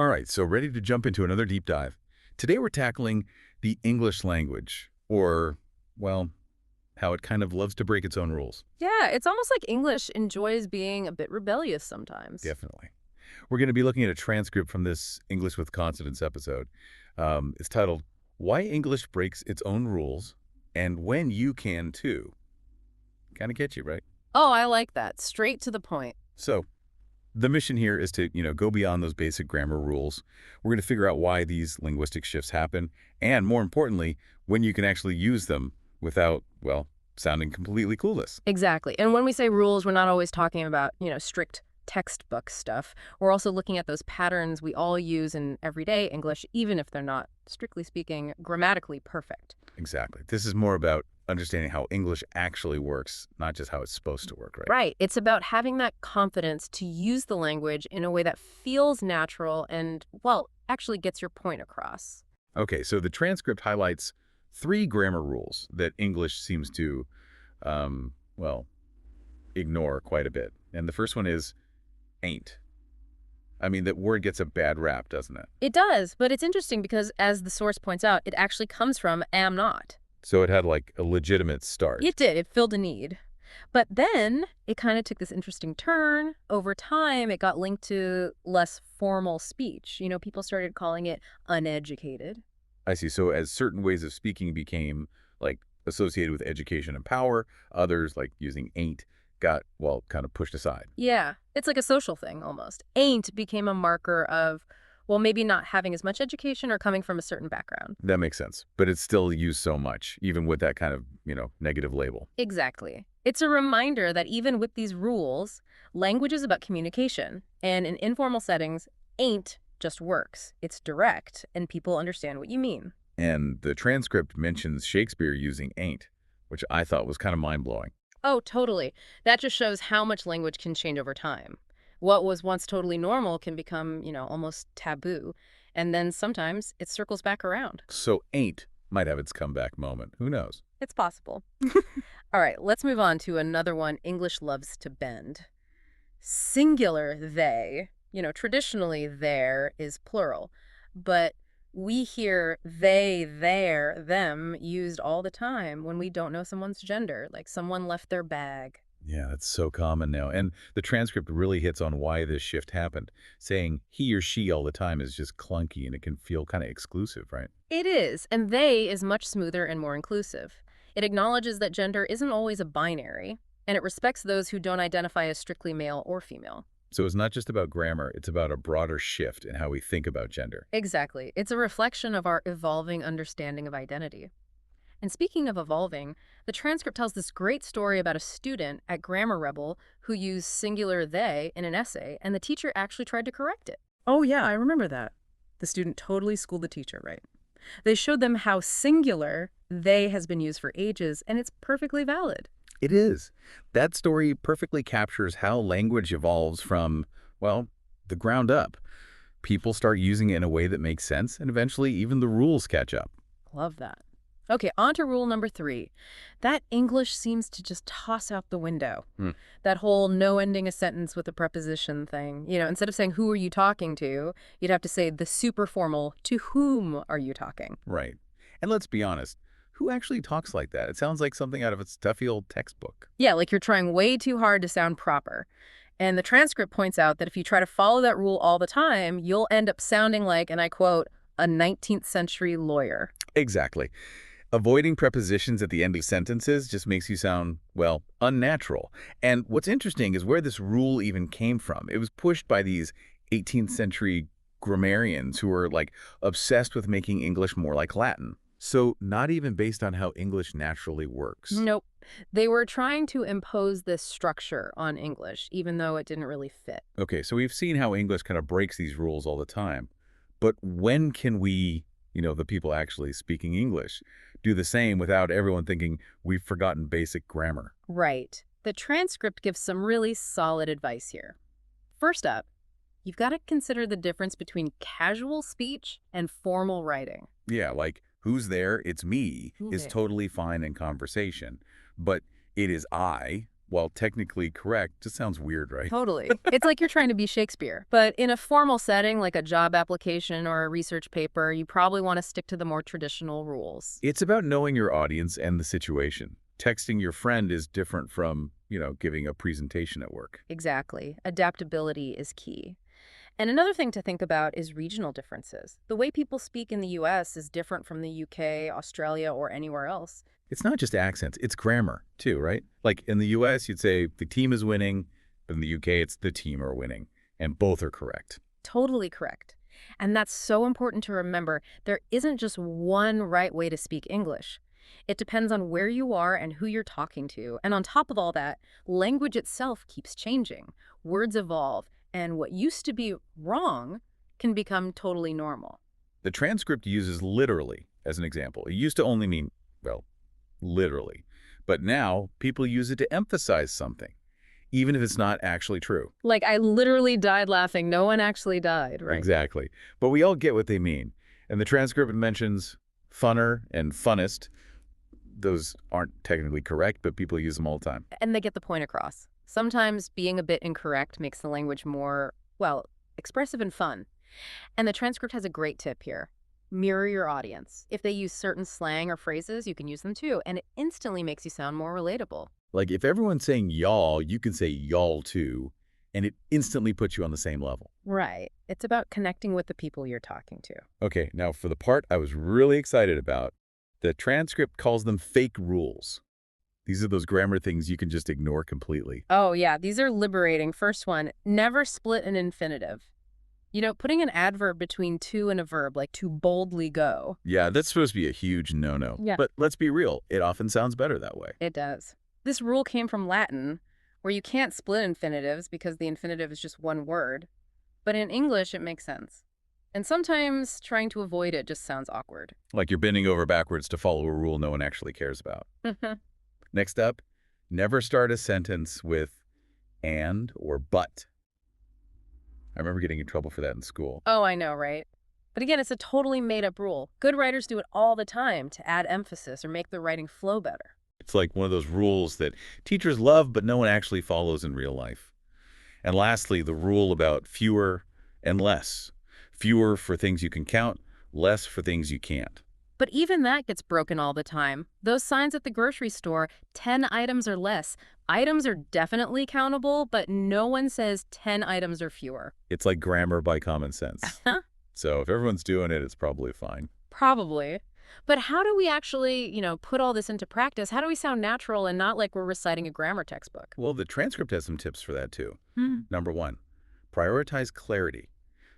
All right, so ready to jump into another deep dive. Today we're tackling the English language, or, well, how it kind of loves to break its own rules. Yeah, it's almost like English enjoys being a bit rebellious sometimes. Definitely. We're going to be looking at a transcript from this English with Consonants episode. It's titled, Why English Breaks Its Own Rules and When You Can Too. Kind of get you, right? Oh, I like that. Straight to the point. So, the mission here is to, go beyond those basic grammar rules. We're going to figure out why these linguistic shifts happen, and more importantly, when you can actually use them without, well, sounding completely clueless. Exactly. And when we say rules, we're not always talking about, strict textbook stuff. We're also looking at those patterns we all use in everyday English, even if they're not, strictly speaking, grammatically perfect. Exactly. This is more about understanding how English actually works, not just how it's supposed to work, right? Right. It's about having that confidence to use the language in a way that feels natural and, well, actually gets your point across. Okay, so the transcript highlights three grammar rules that English seems to, well, ignore quite a bit. And the first one is ain't. I mean, that word gets a bad rap, doesn't it? It does, but it's interesting because, as the source points out, it actually comes from am not. So it had like a legitimate start. It did. It filled a need. But then it kind of took this interesting turn. Over time, it got linked to less formal speech. People started calling it uneducated. I see. So as certain ways of speaking became like associated with education and power, others like using ain't got, well, kind of pushed aside. Yeah, it's like a social thing almost. Ain't became a marker of, well, maybe not having as much education or coming from a certain background. That makes sense. But it's still used so much, even with that kind of, negative label. Exactly. It's a reminder that even with these rules, language is about communication. And in informal settings, ain't just works. It's direct, and people understand what you mean. And the transcript mentions Shakespeare using ain't, which I thought was kind of mind-blowing. Oh, totally. That just shows how much language can change over time. What was once totally normal can become, almost taboo. And then sometimes it circles back around. So ain't might have its comeback moment. Who knows? It's possible. All right, let's move on to another one English loves to bend. Singular they. Traditionally there is plural, but we hear they, their, them used all the time when we don't know someone's gender, like someone left their bag. Yeah, that's so common now. And the transcript really hits on why this shift happened. Saying he or she all the time is just clunky and it can feel kind of exclusive, right? It is, and they is much smoother and more inclusive. It acknowledges that gender isn't always a binary, and it respects those who don't identify as strictly male or female. So it's not just about grammar, it's about a broader shift in how we think about gender. Exactly. It's a reflection of our evolving understanding of identity. And speaking of evolving, the transcript tells this great story about a student at Grammar Rebel who used singular they in an essay, and the teacher actually tried to correct it. Oh, yeah, I remember that. The student totally schooled the teacher, right? They showed them how singular they has been used for ages, and it's perfectly valid. It is. That story perfectly captures how language evolves from, well, the ground up. People start using it in a way that makes sense, and eventually even the rules catch up. Love that. Okay, on to rule number 3. That English seems to just toss out the window. Hmm. That whole no ending a sentence with a preposition thing. Instead of saying, who are you talking to, you'd have to say the super formal, to whom are you talking? Right. And let's be honest, who actually talks like that? It sounds like something out of a stuffy old textbook. Yeah, like you're trying way too hard to sound proper. And the transcript points out that if you try to follow that rule all the time, you'll end up sounding like, and I quote, a 19th century lawyer. Exactly. Avoiding prepositions at the end of sentences just makes you sound, well, unnatural. And what's interesting is where this rule even came from. It was pushed by these 18th century grammarians who were like obsessed with making English more like Latin. So not even based on how English naturally works. Nope. They were trying to impose this structure on English, even though it didn't really fit. Okay, so we've seen how English kind of breaks these rules all the time. But when can we, the people actually speaking English, do the same without everyone thinking we've forgotten basic grammar? Right. The transcript gives some really solid advice here. First up, you've got to consider the difference between casual speech and formal writing. Yeah, like, who's there? It's me Who is there? totally fine in conversation. But it is I while technically correct, just sounds weird, right? Totally. It's like you're trying to be Shakespeare. But in a formal setting, like a job application or a research paper, you probably want to stick to the more traditional rules. It's about knowing your audience and the situation. Texting your friend is different from, giving a presentation at work. Exactly. Adaptability is key. And another thing to think about is regional differences. The way people speak in the US is different from the UK, Australia, or anywhere else. It's not just accents, it's grammar too, right? Like in the US, you'd say the team is winning, but in the UK, it's the team are winning, and both are correct. Totally correct. And that's so important to remember. There isn't just one right way to speak English. It depends on where you are and who you're talking to. And on top of all that, language itself keeps changing. Words evolve, and what used to be wrong can become totally normal. The transcript uses literally as an example. It used to only mean, well, literally. But now people use it to emphasize something, even if it's not actually true. Like, I literally died laughing. No one actually died, right? Exactly. But we all get what they mean. And the transcript mentions funner and funnest. Those aren't technically correct, but people use them all the time. And they get the point across. Sometimes being a bit incorrect makes the language more, well, expressive and fun. And the transcript has a great tip here. Mirror your audience. If they use certain slang or phrases, you can use them too, and it instantly makes you sound more relatable. Like if everyone's saying y'all, you can say y'all too, and it instantly puts you on the same level. Right. It's about connecting with the people you're talking to. Okay, now for the part I was really excited about, the transcript calls them fake rules. These are those grammar things you can just ignore completely. Oh, yeah, these are liberating. First one, never split an infinitive. Putting an adverb between to and a verb, like to boldly go. Yeah, that's supposed to be a huge no-no. Yeah. But let's be real, it often sounds better that way. It does. This rule came from Latin, where you can't split infinitives because the infinitive is just one word. But in English, it makes sense. And sometimes trying to avoid it just sounds awkward. Like you're bending over backwards to follow a rule no one actually cares about. Next up, never start a sentence with and or but. I remember getting in trouble for that in school. Oh, I know, right? But again, it's a totally made-up rule. Good writers do it all the time to add emphasis or make the writing flow better. It's like one of those rules that teachers love, but no one actually follows in real life. And lastly, the rule about fewer and less. Fewer for things you can count, less for things you can't. But even that gets broken all the time. Those signs at the grocery store, 10 items or less. Items are definitely countable, but no one says 10 items or fewer. It's like grammar by common sense. So if everyone's doing it, it's probably fine. Probably. But how do we actually, put all this into practice? How do we sound natural and not like we're reciting a grammar textbook? Well, the transcript has some tips for that too. Hmm. Number one, prioritize clarity.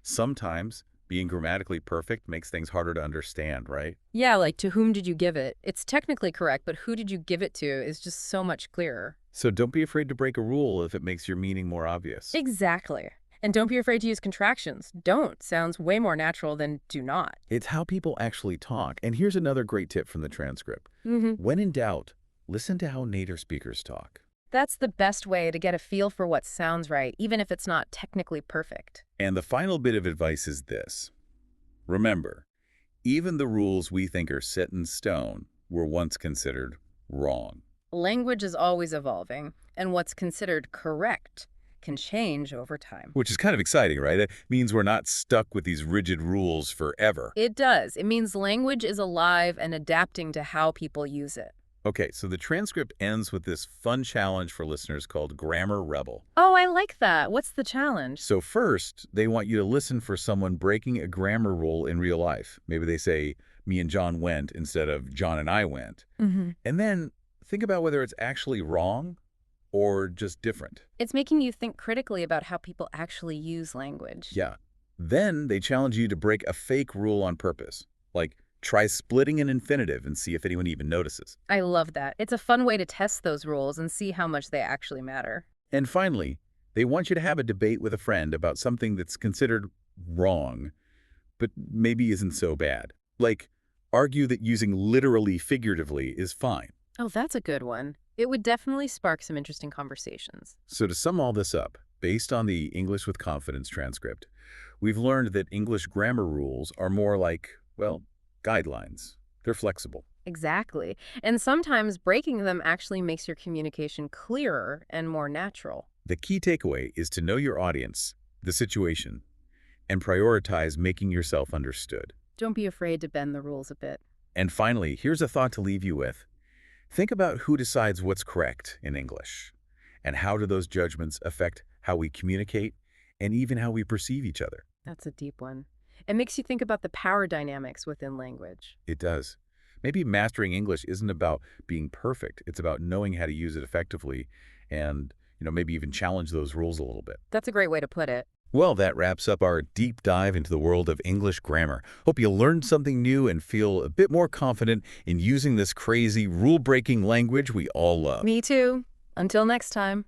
Sometimes being grammatically perfect makes things harder to understand, right? Yeah, like to whom did you give it? It's technically correct, but who did you give it to is just so much clearer. So don't be afraid to break a rule if it makes your meaning more obvious. Exactly. And don't be afraid to use contractions. Don't sounds way more natural than do not. It's how people actually talk. And here's another great tip from the transcript. When in doubt, listen to how native speakers talk. That's the best way to get a feel for what sounds right, even if it's not technically perfect. And the final bit of advice is this. Remember, even the rules we think are set in stone were once considered wrong. Language is always evolving, and what's considered correct can change over time. Which is kind of exciting, right? It means we're not stuck with these rigid rules forever. It does. It means language is alive and adapting to how people use it. Okay, so the transcript ends with this fun challenge for listeners called Grammar Rebel. Oh, I like that. What's the challenge? So first, they want you to listen for someone breaking a grammar rule in real life. Maybe they say, me and John went instead of John and I went. And then think about whether it's actually wrong or just different. It's making you think critically about how people actually use language. Yeah. Then they challenge you to break a fake rule on purpose. Like, try splitting an infinitive and see if anyone even notices. I love that. It's a fun way to test those rules and see how much they actually matter. And finally, they want you to have a debate with a friend about something that's considered wrong, but maybe isn't so bad. Like, argue that using literally figuratively is fine. Oh, that's a good one. It would definitely spark some interesting conversations. So to sum all this up, based on the English with Confidence transcript, we've learned that English grammar rules are more like, well, guidelines. They're flexible. Exactly. And sometimes breaking them actually makes your communication clearer and more natural. The key takeaway is to know your audience, the situation, and prioritize making yourself understood. Don't be afraid to bend the rules a bit. And finally, here's a thought to leave you with. Think about who decides what's correct in English, and how do those judgments affect how we communicate and even how we perceive each other. That's a deep one. It makes you think about the power dynamics within language. It does. Maybe mastering English isn't about being perfect. It's about knowing how to use it effectively and, maybe even challenge those rules a little bit. That's a great way to put it. Well, that wraps up our deep dive into the world of English grammar. Hope you learned something new and feel a bit more confident in using this crazy, rule-breaking language we all love. Me too. Until next time.